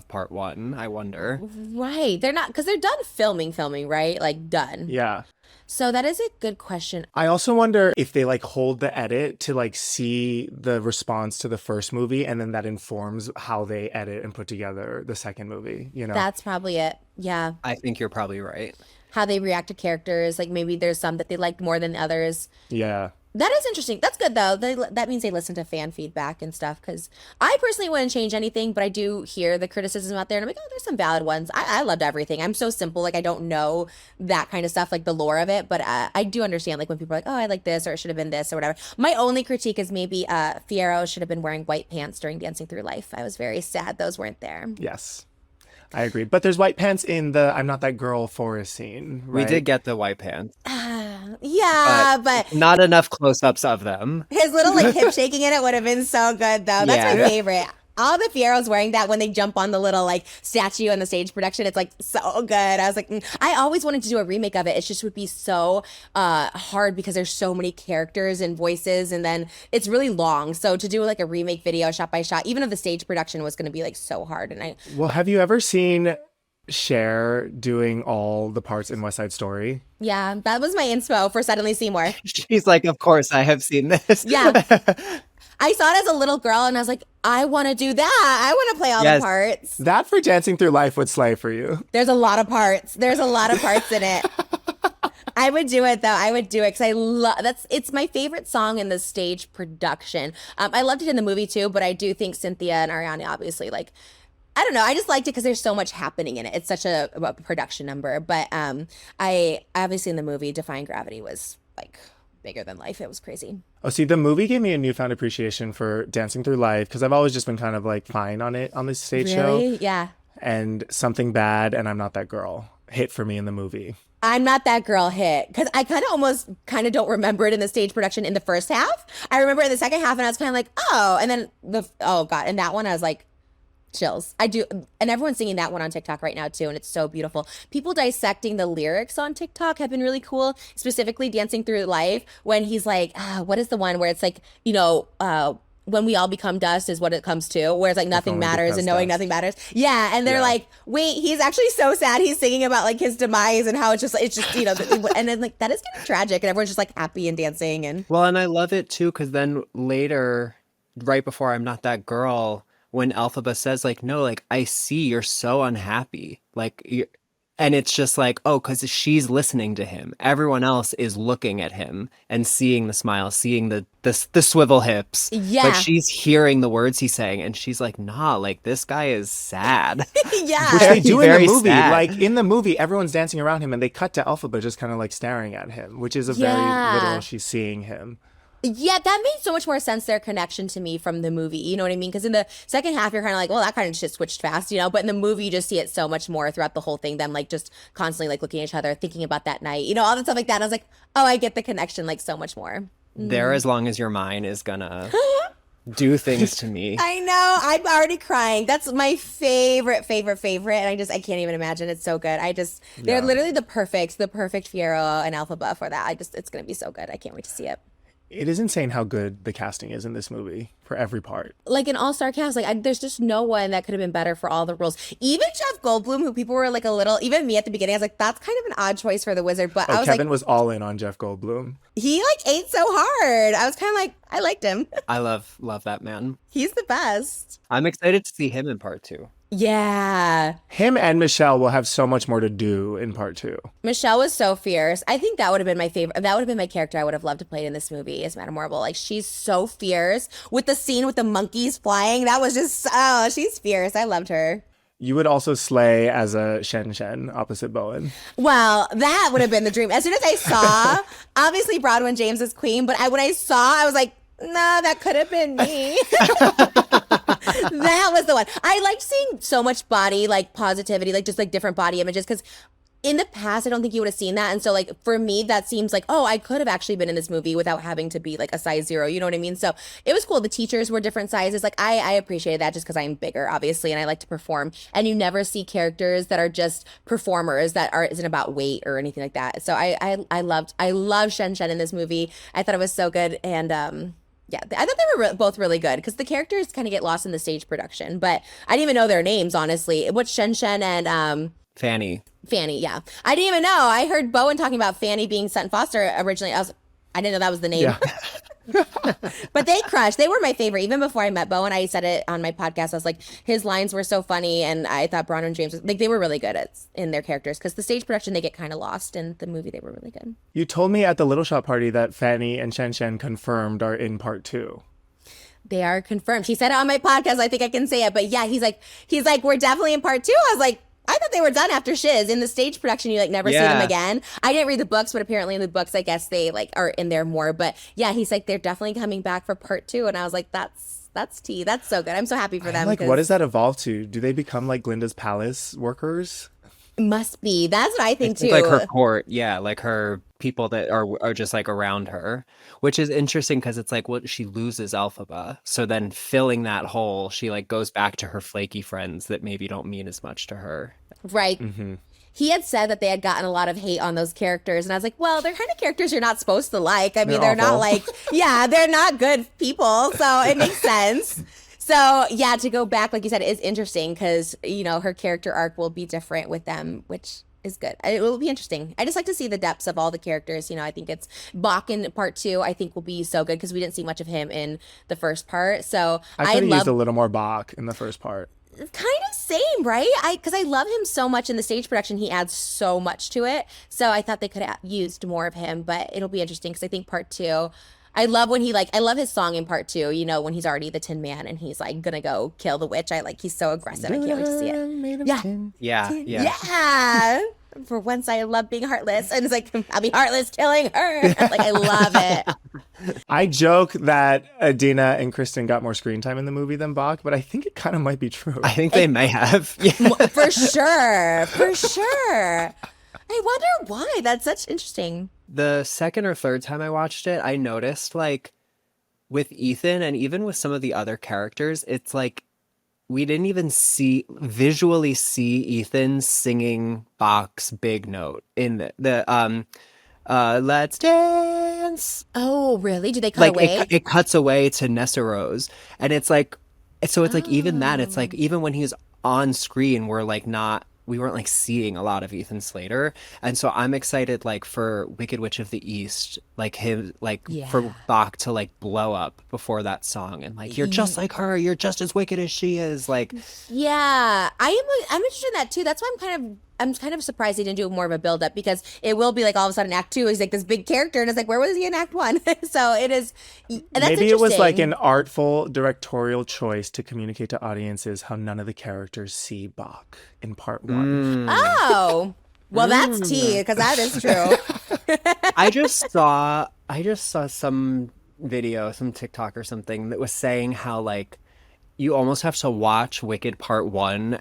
part one? I wonder. Right. They're not, because they're done filming, right? Like done. Yeah. So that is a good question. I also wonder if they like hold the edit to like see the response to the first movie and then that informs how they edit and put together the second movie, you know? That's probably it. Yeah. I think you're probably right. How they react to characters. Like maybe there's some that they liked more than others. Yeah. That is interesting. That's good though. That means they listen to fan feedback and stuff. Because I personally wouldn't change anything, but I do hear the criticism out there, and I'm like, oh, there's some valid ones. I loved everything. I'm so simple. Like I don't know that kind of stuff, like the lore of it, but I do understand like when people are like, oh, I like this, or it should have been this, or whatever. My only critique is maybe Fiyero should have been wearing white pants during Dancing Through Life. I was very sad those weren't there. Yes. I agree. But there's white pants in the I'm Not That Girl forest scene, We right? did get the white pants, Yeah, but not enough close-ups of them. his little like hip shaking in it would have been so good though. That's my Yeah. favorite. All the Fieros wearing that when they jump on the little like statue in the stage production, it's like so good. I was like, I always wanted to do a remake of it. It just would be so hard because there's so many characters and voices, and then it's really long. So to do like a remake video shot by shot, even if the stage production was going to be like so hard. And Well, have you ever seen Cher doing all the parts in West Side Story? yeah, that was my inspo for Suddenly Seymour. She's like, of course I have seen this. Yeah. I saw it as a little girl and I was like, I want to do that. I want to play all Yes. the parts. That for Dancing Through Life would slay for you. There's a lot of parts. There's a lot of parts in it. I would do it though. I would do it because I love it's my favorite song in the stage production. I loved it in the movie too, but I do think Cynthia and Ariana obviously like, I don't know. I just liked it because there's so much happening in it. It's such a production number. But I obviously in the movie Defying Gravity was like bigger than life. It was crazy. Oh, see, the movie gave me a newfound appreciation for Dancing Through Life because I've always just been kind of like fine on it on this stage show. Really? Yeah. And Something Bad and I'm Not That Girl hit for me in the movie. I'm Not That Girl hit because I kind of don't remember it in the stage production in the first half. I remember in the second half and I was kind of like, oh, and then oh God. And that one I was like, chills. I do. And everyone's singing that one on TikTok right now too. And it's so beautiful. People dissecting the lyrics on TikTok have been really cool, specifically Dancing Through Life when he's like, what is the one where it's like, when we all become dust is what it comes to, whereas like If nothing only matters because and knowing dust. nothing matters. Yeah, and they're Yeah. like, wait, he's actually so sad. He's singing about like his demise and how it's just and then like that is kind of tragic, and everyone's just like happy and dancing and Well, and I love it too, because then later, right before I'm Not That Girl, when Elphaba says, like, no, like, I see you're so unhappy. Like, and it's just like, oh, because she's listening to him. Everyone else is looking at him and seeing the smile, seeing the swivel hips. But yeah, she's hearing the words he's saying, and she's like, nah, like, this guy is sad. Which yeah, they do in the Very movie. sad. Like in the movie, everyone's dancing around him, and they cut to Elphaba just kind of like staring at him, which is a very literal. yeah. She's seeing him. Yeah, that made so much more sense, their connection to me from the movie. You know what I mean? Because in the second half, you're kind of like, well, that kind of just switched fast, you know? But in the movie, you just see it so much more throughout the whole thing, them like just constantly like looking at each other, thinking about that night, you know, all that stuff like that. And I was like, oh, I get the connection like so much more. There, as long as your mind is gonna do things to me. I know. I'm already crying. That's my favorite, favorite, favorite. And I can't even imagine. It's so good. They're Yeah. literally the perfect Fiero and Alphaba for that. It's going to be so good. I can't wait to see it. It is insane how good the casting is in this movie for every part. Like an all-star cast, like there's just no one that could have been better for all the roles. Even Jeff Goldblum, who people were like a little, even me at the beginning, I was like, that's kind of an odd choice for the wizard. But I Oh, was Kevin like, was all in on Jeff Goldblum. he like ate so hard. I was kind of like, I liked him. I love that man. He's the best. I'm excited to see him in part 2. Yeah. Him and Michelle will have so much more to do in part 2. Michelle was so fierce. I think that would have been my favorite. That would have been my character I would have loved to play in this movie as Madame Marble. Like she's so fierce with the scene with the monkeys flying. That was just, oh, she's fierce. I loved her. You would also slay as a Shen Shen opposite Bowen. Well, that would have been the dream. As soon as I saw, obviously Bronwyn James is queen, but when I saw, I was like, no, that could have been me. That was the one. I liked seeing so much body, like positivity, like just like different body images. Because in the past, I don't think you would have seen that. And so, like, for me, that seems like, oh, I could have actually been in this movie without having to be like a size 0. You know what I mean? So it was cool. The teachers were different sizes. Like, I appreciated that just because I'm bigger, obviously, and I like to perform. And you never see characters that are just performers that isn't about weight or anything like that. So I loved Shen Shen in this movie. I thought it was so good. And, yeah, I thought they were both really good because the characters kind of get lost in the stage production, but I didn't even know their names, honestly. What's Shen Shen and Fanny. Fanny? Yeah, I didn't even know. I heard Bowen talking about Fanny being Sutton Foster originally. I didn't know that was the name. Yeah. But they crushed. They were my favorite. Even before I met Bowen, I said it on my podcast. I was like, his lines were so funny, and I thought Bronwyn and James like they were really good in their characters because the stage production they get kind of lost. In the movie, they were really good. You told me at the Little Shop party that Fanny and Shen Shen confirmed are in part 2. They are confirmed. He said it on my podcast. I think I can say it, but yeah, he's like, we're definitely in part 2. I was like, I thought they were done after Shiz. In the stage production, you like never see them Yeah. again. I didn't read the books, but apparently in the books, I guess they like are in there more. But yeah, he's like, they're definitely coming back for part 2. And I was like, that's tea. That's so good. I'm so happy for them. Like, 'cause what does that evolve to? Do they become like Glinda's palace workers? it must be. That's what I think too. Like her court, yeah, like her people that are just like around her, which is interesting because it's like what she loses Elphaba, so then filling that hole, she like goes back to her flaky friends that maybe don't mean as much to her. Right. Mm-hmm. He had said that they had gotten a lot of hate on those characters. And I was like, well, they're kind of characters you're not supposed to like. I mean, they're not awful. like, yeah, they're not good people. So it makes sense. So yeah, to go back, like you said, is interesting because, you know, her character arc will be different with them, which is good. It will be interesting. I just like to see the depths of all the characters. You know, I think it's Bach in part 2, I think will be so good because we didn't see much of him in the first part. So I could have used a little more Bach in the first part. kind of same, right? Because I love him so much in the stage production. He adds so much to it. So I thought they could have used more of him, but it'll be interesting because I think part 2, I love when I love his song in part 2, you know, when he's already the Tin Man and he's like gonna go kill the witch. He's so aggressive. I can't wait to see it. Made of Yeah. tin. Yeah. Yeah. For once, I love being heartless. And it's like, I'll be heartless killing her. Like, I love it. I joke that Adina and Kristen got more screen time in the movie than Bach, but I think it kind of might be true. I think they may have. Yeah. For sure. For sure. I wonder why. That's such interesting. The second or third time I watched it, I noticed like with Ethan and even with some of the other characters, it's like we didn't even visually see Ethan singing Bach's big note in the let's dance sequence. Oh, really? Do they cut Like away? it cuts away to Nessa Rose, and it's like, so it's like even that, it's like Oh. even when he's on screen, we weren't like seeing a lot of Ethan Slater, and so I'm excited like for Wicked Witch of the East, like him, like for Yeah. Bach to like blow up before that song, and like you're just like her, you're just as wicked as she is, like Yeah, I'm interested in that too. That's why I'm kind of surprised he didn't do more of a build up because it will be like all of a sudden Act Two he's like this big character and it's like where was he in Act One? So it is, and that's Maybe it was like an interesting. artful directorial choice to communicate to audiences how none of the characters see Bach in part one. mm. Oh, well that's tea because that is true. I just saw some video, some TikTok or something that was saying how like you almost have to watch Wicked Part 1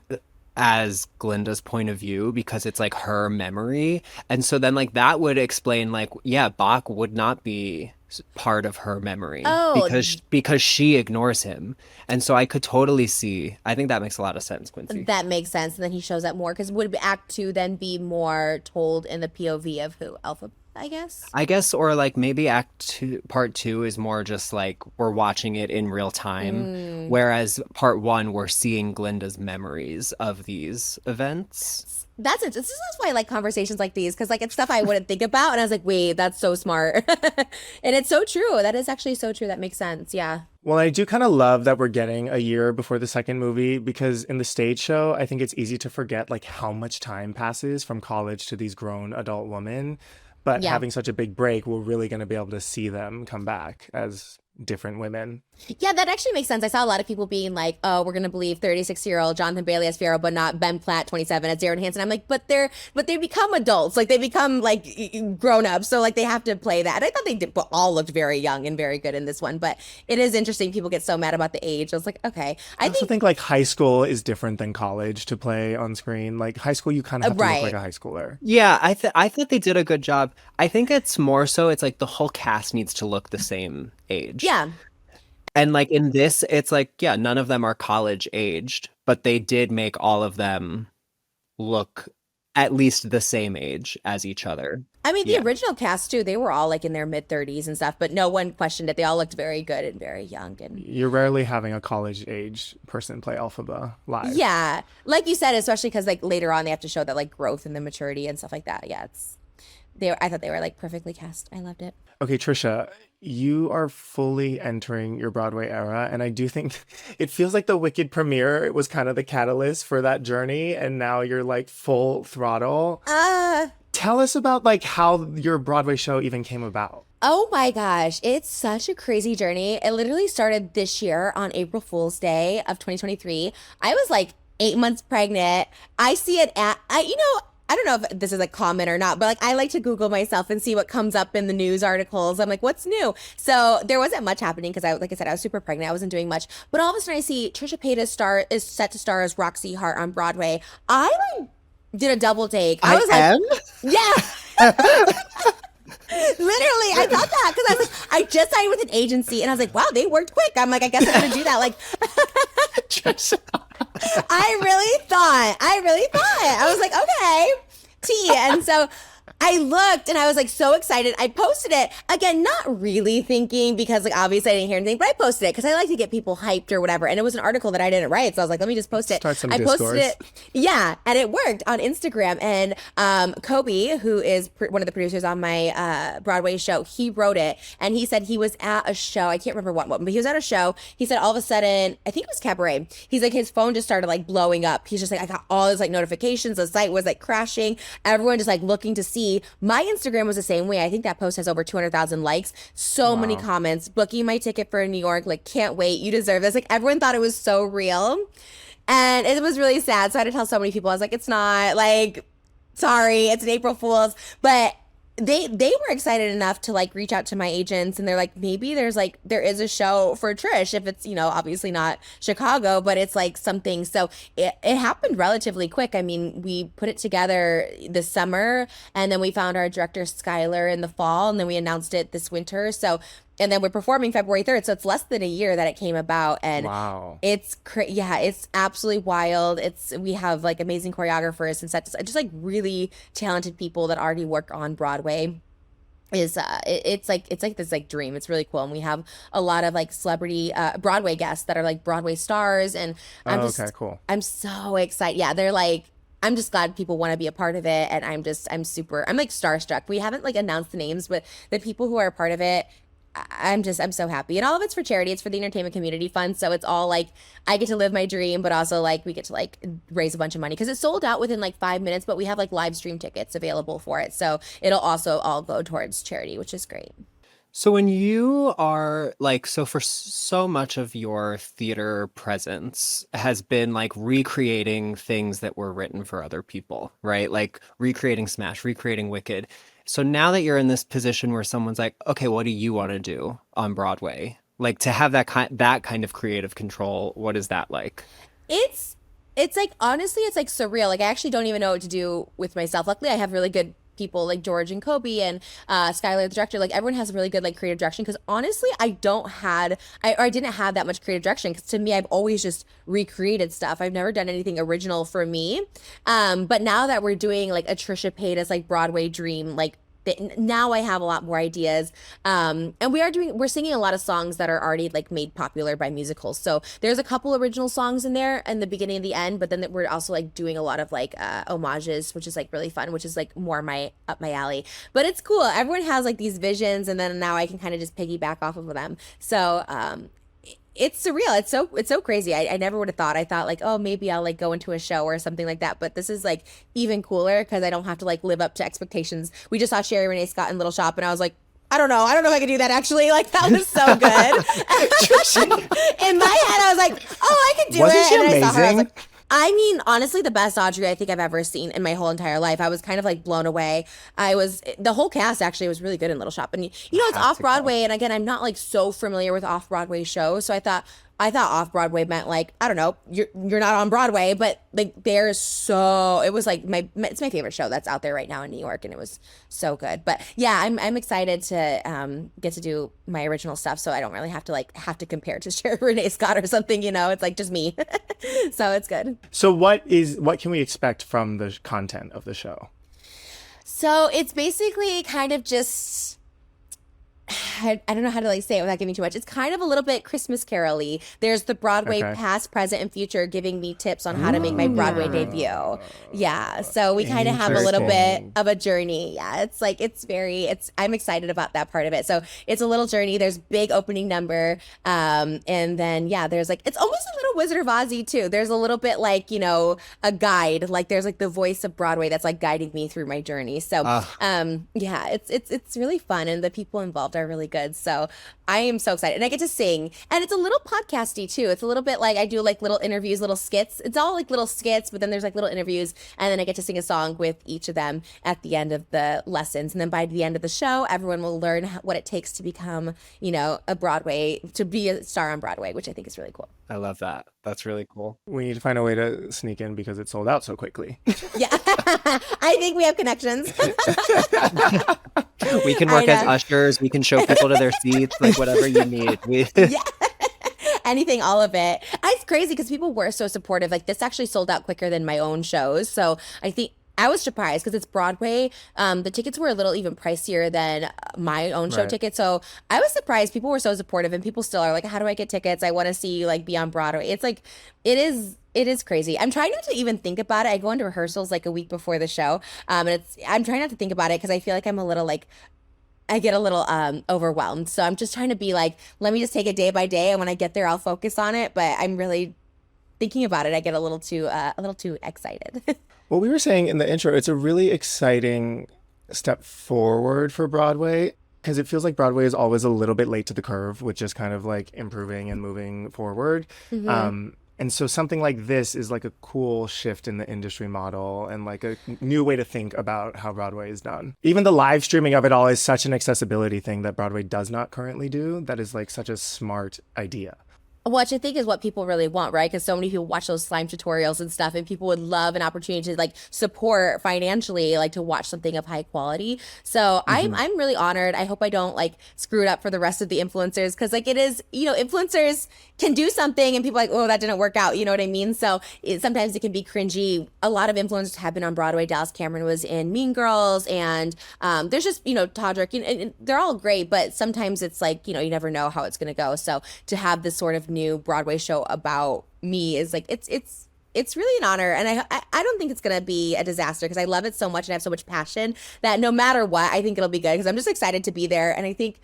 as Glinda's point of view because it's like her memory. And so then like that would explain like yeah, Bach would not be part of her memory Oh, because she ignores him. And so I could totally see. I think that makes a lot of sense, Quincy. that makes sense. And then he shows up more because would Act Two then be more told in the POV of who Alpha? I guess. I guess, or like maybe part two is more just like we're watching it in real time, Mm. whereas part one, we're seeing Glinda's memories of these events. This is why I like conversations like these because like it's stuff I wouldn't think about and I was like wait that's so smart and it's so true that is actually so true that makes sense yeah. Well, I do kind of love that we're getting a year before the second movie because in the stage show, I think it's easy to forget like how much time passes from college to these grown adult women. But Yeah. having such a big break, we're really going to be able to see them come back as different women. Yeah, that actually makes sense. I saw a lot of people being like, "Oh, we're gonna believe 36-year-old Jonathan Bailey as Pharaoh, but not Ben Platt, 27 as Darren Hanson." I'm like, but they become adults, like they become like grown ups, so like they have to play that. And I thought they did, but all looked very young and very good in this one. But it is interesting. People get so mad about the age. I was like, okay, I I also think think like high school is different than college to play on screen. Like high school, you kind of have to look like right, a high schooler. Yeah, I thought they did a good job. I think it's more so it's like the whole cast needs to look the same age. yeah. And like in this, it's like, yeah, none of them are college aged, but they did make all of them look at least the same age as each other. I mean, the Yeah. original cast too. They were all like in their mid 30s and stuff, but no one questioned it. They all looked very good and very young and You're rarely having a college age person play Elphaba live. yeah, like you said, especially because like later on they have to show that like growth and the maturity and stuff like that. Yeah, it's I thought they were like perfectly cast. I loved it. Okay, Trisha, you are fully entering your Broadway era, and I do think it feels like the Wicked premiere was kind of the catalyst for that journey, and now you're like full throttle. Uh Tell us about like how your Broadway show even came about. oh my gosh, it's such a crazy journey. It literally started this year on April Fool's Day of 2023. I was like 8 months pregnant. I see it at I don't know if this is a comment or not, but like I like to Google myself and see what comes up in the news articles. I'm like, what's new? So there wasn't much happening because like I said, I was super pregnant. I wasn't doing much. But all of a sudden I see Trisha Paytas is set to star as Roxy Hart on Broadway. I like did a double take. I I was like, am? yeah. Literally, I thought that because I was like, I just signed with an agency and I was like, wow, they worked quick. I'm like, I guess I'm gonna do that. Like, Trisha. I really thought. I was like, okay, tea. And so I looked and I was like so excited. I posted it again, not really thinking because like obviously I didn't hear anything, but I posted it because I like to get people hyped or whatever. And it was an article that I didn't write, so I was like, let me just post it. Start some I posted discourse. it, yeah, and it worked on Instagram. And Kobe, who is one of the producers on my Broadway show, he wrote it and he said he was at a show. I can't remember what one, but he was at a show. He said all of a sudden, I think it was Cabaret. He's like his phone just started like blowing up. He's just like I got all these like notifications. The site was like crashing. Everyone just like looking to see. My Instagram was the same way. I think that post has over 200,000 likes. So many Wow. comments. Booking my ticket for New York. Like can't wait. You deserve this. Like everyone thought it was so real. And it was really sad. So I had to tell so many people, I was like, it's not like, sorry, it's an April Fool's. But they were excited enough to like reach out to my agents and they're like, maybe there is a show for Trish if it's, obviously not Chicago, but it's like something. So it happened relatively quick. I mean, we put it together this summer and then we found our director Skylar in the fall and then we announced it this winter. So and then we're performing February 3rd. So it's less than a year that it came about. And Wow. yeah, it's absolutely wild. We have like amazing choreographers and just like really talented people that already work on Broadway. is it's like this like dream. It's really cool, and we have a lot of like celebrity Broadway guests that are like Broadway stars, and I'm Oh, okay, just cool. I'm so excited. Yeah, they're like, I'm just glad people want to be a part of it, and I'm like starstruck. We haven't like announced the names, but the people who are a part of it, I'm so happy. And all of it's for charity. It's for the Entertainment Community Fund. So it's all like I get to live my dream, but also like we get to like raise a bunch of money because it sold out within like 5 minutes, but we have like live stream tickets available for it. So it'll also all go towards charity, which is great. So when you are like, so for so much of your theater presence has been like recreating things that were written for other people, right? Like recreating Smash, recreating Wicked. So now that you're in this position where someone's like, okay, what do you want to do on Broadway? Like to have that kind of creative control, what is that like? It's it's like honestly, it's like surreal. Like I actually don't even know what to do with myself. Luckily, I have really good people like George and Kobe and Skylar, the director. Like everyone has really good like creative direction. Because honestly, I didn't have that much creative direction. Because to me, I've always just recreated stuff. I've never done anything original for me. But now that we're doing like a Trisha Paytas like Broadway Dream like now I have a lot more ideas. And we're singing a lot of songs that are already like made popular by musicals. So there's a couple original songs in there in the beginning and the end, but then we're also like doing a lot of like homages, which is like really fun, which is like more my up my alley. But it's cool. Everyone has like these visions, and then now I can kind of just piggyback off of them. So it's surreal. It's so crazy. I never would have thought. I thought like, oh, maybe I'll like go into a show or something like that. But this is like even cooler because I don't have to like live up to expectations. We just saw Sherry Renee Scott in Little Shop, and I was like, I don't know. I don't know if I could do that actually. Like that was so good. In my head, I was like, oh, I could do Wasn't it. she And then I saw her. I was amazing? like, I mean, honestly, the best Audrey I think I've ever seen in my whole entire life. I was kind of like blown away. The whole cast actually was really good in Little Shop. And you know, it's Have off to go. Broadway. And again, I'm not like so familiar with off Broadway shows. So I thought off Broadway meant like, I don't know, you're not on Broadway, but like it was like it's my favorite show that's out there right now in New York. And it was so good. But yeah, I'm excited to get to do my original stuff. So I don't really have to compare to Sherry Renee Scott or something, you know, it's like just me. So it's good. So what can we expect from the content of the show? So it's basically kind of just I don't know how to like say it without giving too much. It's kind of a little bit Christmas Carol-y. There's the Broadway Okay. past, present, and future giving me tips on how to make my Broadway debut. Yeah, so we kind of have a little bit Interesting. of a journey. Yeah, it's I'm excited about that part of it. So it's a little journey. There's big opening number, and then yeah, there's like it's almost a little Wizard of Ozzy too. There's a little bit like a guide. Like there's like the voice of Broadway that's like guiding me through my journey. So Uh, yeah, it's really fun, and the people involved are really good. So I am so excited, and I get to sing, and it's a little podcasty too. It's a little bit like I do like little interviews, little skits. It's all like little skits, but then there's like little interviews, and then I get to sing a song with each of them at the end of the lessons, and then by the end of the show, everyone will learn what it takes to become, to be a star on Broadway, which I think is really cool. I love that. That's really cool. We need to find a way to sneak in because it sold out so quickly. Yeah, I think we have connections. We can I work as know. ushers. We can show people to their seats, like whatever you need. Yeah. Anything, all of it. It's crazy because people were so supportive. Like this actually sold out quicker than my own shows. So I think I was surprised because it's Broadway. The tickets were a little even pricier than my own show Right. tickets. So I was surprised. People were so supportive, and people still are like, "How do I get tickets? I want to see you like be on Broadway." It's like it is crazy. I'm trying not to even think about it. I go into rehearsals like a week before the show, and I'm trying not to think about it because I feel like I'm a little like I get a little overwhelmed. So I'm just trying to be like, let me just take it day by day, and when I get there, I'll focus on it. But I'm really thinking about it. I get a little too excited. Well, we were saying in the intro, it's a really exciting step forward for Broadway because it feels like Broadway is always a little bit late to the curve, with just kind of like improving and moving forward. Hmm. And so something like this is like a cool shift in the industry model and like a new way to think about how Broadway is done. Even the live streaming of it all is such an accessibility thing that Broadway does not currently do. That is like such a smart idea. which I think is what people really want, right? Because so many people watch those slime tutorials and stuff, and people would love an opportunity to like support financially, like to watch something of high quality. So I'm Hmm. I'm really honored. I hope I don't like screw it up for the rest of the influencers because like it is, influencers can do something and people are like, oh, that didn't work out. You know what I mean? So sometimes it can be cringy. A lot of influencers have been on Broadway. Dallas Cameron was in Mean Girls, and there's just Todrick. And they're all great, but sometimes it's like you never know how it's gonna go. So to have this sort of new Broadway show about me is like it's really an honor, and I don't think it's gonna be a disaster because I love it so much and I have so much passion that no matter what, I think it'll be good because I'm just excited to be there, and I think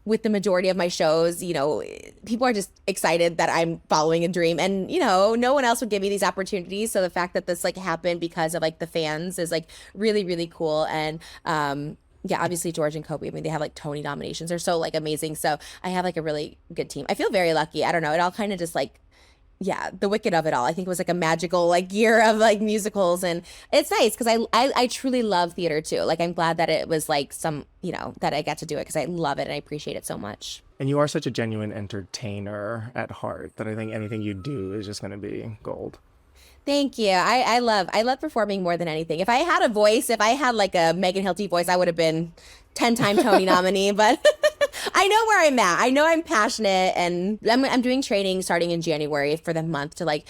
with the majority of my shows, people are just excited that I'm following a dream, and no one else would give me these opportunities. So the fact that this like happened because of like the fans is like really really cool, and yeah, obviously George and Kobe. I mean, they have like Tony nominations. They're so like amazing. So I have like a really good team. I feel very lucky. I don't know. It all kind of just like yeah, the wicked of it all. I think it was like a magical like year of like musicals, and it's nice because I truly love theater too. Like I'm glad that it was like some that I got to do it because I love it and I appreciate it so much. And you are such a genuine entertainer at heart that I think anything you do is just going to be gold. Thank you. I love performing more than anything. If I had a voice, if I had like a Megan Hilty voice, I would have been 10-time Tony nominee. But I know where I'm at. I know I'm passionate, and I'm doing training starting in January for the month to like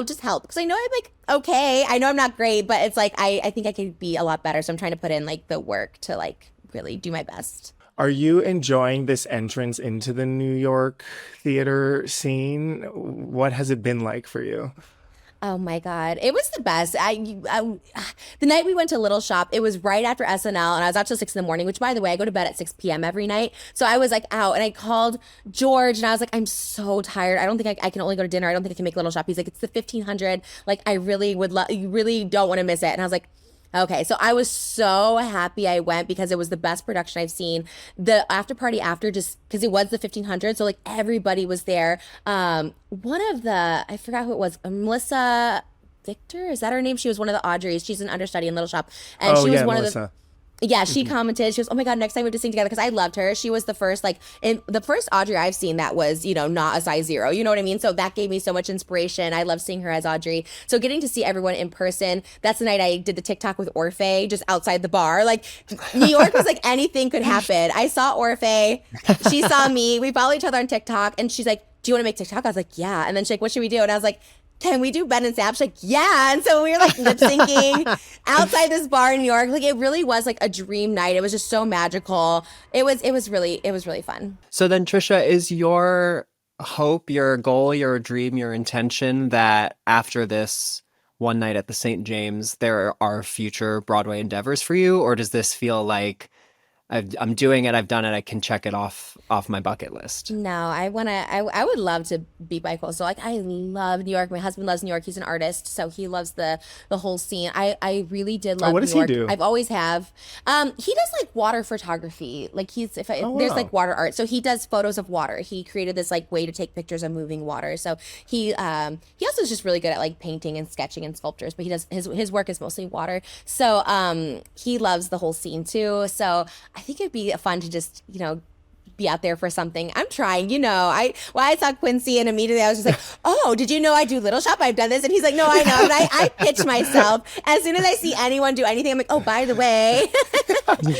just help because I know I'm like okay. I know I'm not great, but it's like I think I could be a lot better. So I'm trying to put in like the work to like really do my best. Are you enjoying this entrance into the New York theater scene? What has it been like for you? Oh my God. It was the best. The night we went to Little Shop, it was right after SNL and I was out till 6 in the morning, which by the way, I go to bed at 6 p.m. every night. So I was like out and I called George and I was like, I'm so tired. I don't think I can only go to dinner. I don't think I can make Little Shop. He's like, it's the 1500. Like, I really would love, you really don't want to miss it. And I was like, okay, so I was so happy I went because it was the best production I've seen. The after party after just because it was the 1500, so like everybody was there. One of the I forgot who it was, Melissa Victor, is that her name? She was one of the Audreys. She's an understudy in Little Shop, and Oh she was yeah, one of the Melissa. yeah, she commented. She goes, "Oh my God, next time we have to sing together." Because I loved her. She was the first, like, in the first Audrey I've seen that was, not a size zero. You know what I mean? So that gave me so much inspiration. I love seeing her as Audrey. So getting to see everyone in person. That's the night I did the TikTok with Orphe just outside the bar. Like, New York was like anything could happen. I saw Orphe. She saw me. We follow each other on TikTok, and she's like, "Do you want to make TikTok?" I was like, "Yeah." And then she's like, "What should we do?" And I was like, can we do Ben and Sam? She's like, yeah. And so we were like lip syncing outside this bar in New York. Like it really was like a dream night. It was just so magical. It was really fun. So then, Trisha, is your hope, your goal, your dream, your intention that after this one night at the St. James, there are future Broadway endeavors for you? Or does this feel like I'm doing it, I've done it, I can check it off my bucket list? No, I would love to be bi-coastal. Like I love New York. My husband loves New York. He's an artist, so he loves the whole scene. I really did Oh, love what New does he York. do? I've always have. He does like water photography. Like he's if I, Oh there's like wow. water art. So he does photos of water. He created this like way to take pictures of moving water. So he also is just really good at like painting and sketching and sculptures, but he does his work is mostly water. So he loves the whole scene too. So I think it'd be fun to just, be out there for something. I'm trying, I saw Quincy and immediately I was just like, oh, did you know I do Little Shop? I've done this. And he's like, no, I know. And I pitch myself. As soon as I see anyone do anything, I'm like, oh, by the way,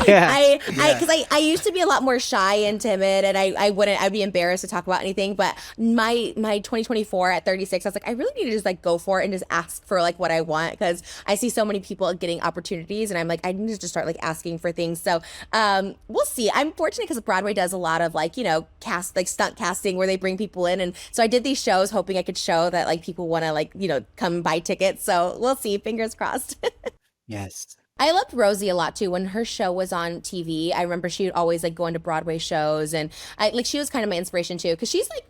Yeah. because I used to be a lot more shy and timid and I'd be embarrassed to talk about anything. But my 2024 at 36, I was like, I really need to just like go for it and just ask for like what I want because I see so many people getting opportunities and I'm like, I need to just start like asking for things. So we'll see. I'm fortunate because Broadway does a lot of like cast like stunt casting where they bring people in, and so I did these shows hoping I could show that like people want to like come buy tickets. So we'll see. Fingers crossed. Yes. I loved Rosie a lot too. When her show was on TV, I remember she would always like go into Broadway shows, and I like she was kind of my inspiration too because she's like.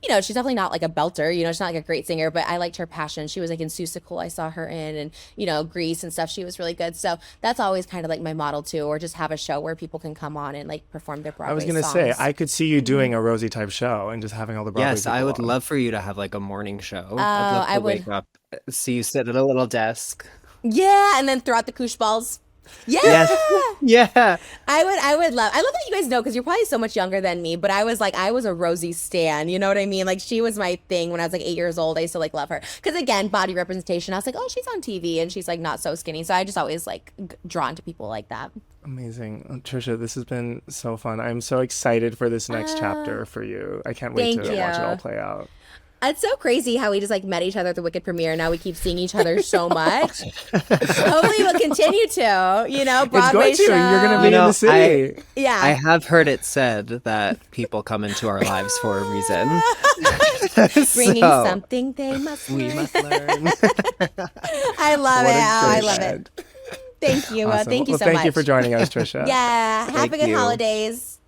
She's definitely not like a belter, she's not like a great singer, but I liked her passion. She was like in Seussical, I saw her in, and, Grease and stuff. She was really good. So that's always kind of like my model too, or just have a show where people can come on and like perform their I was Broadway gonna say songs. I could see you doing a Rosie type show and just having all the Broadway Yes, I people would on. love for you to have like a morning show. I'd Oh, love I to would. wake up, see you sit at a little desk. Yeah. And then throw out the koosh balls. Yeah. Yes. Yeah. I love that you guys know because you're probably so much younger than me, but I was a Rosie stan, you know what I mean? Like she was my thing when I was like 8 years old. I used to like love her because again, body representation. I was like, oh, she's on TV and she's like not so skinny, so I just always like drawn to people like that. Amazing. Trisha, this has been so fun. I'm so excited for this next chapter for you. I can't wait to Thank watch it all you. play out. It's so crazy how we just like met each other at the Wicked premiere. Now we keep seeing each other so much. Hopefully, we'll continue to. You know, It's Broadway going to. show. You're going to be You in know, the city. Yeah. I have heard it said that people come into our lives for a reason. Bringing So, something they must we learn. must learn. I love What it. a Oh, I great love ad. it. Thank you. Awesome. Thank you Well, so thank much. you for joining us, Trisha. Yeah. Have Thank a good you. holidays.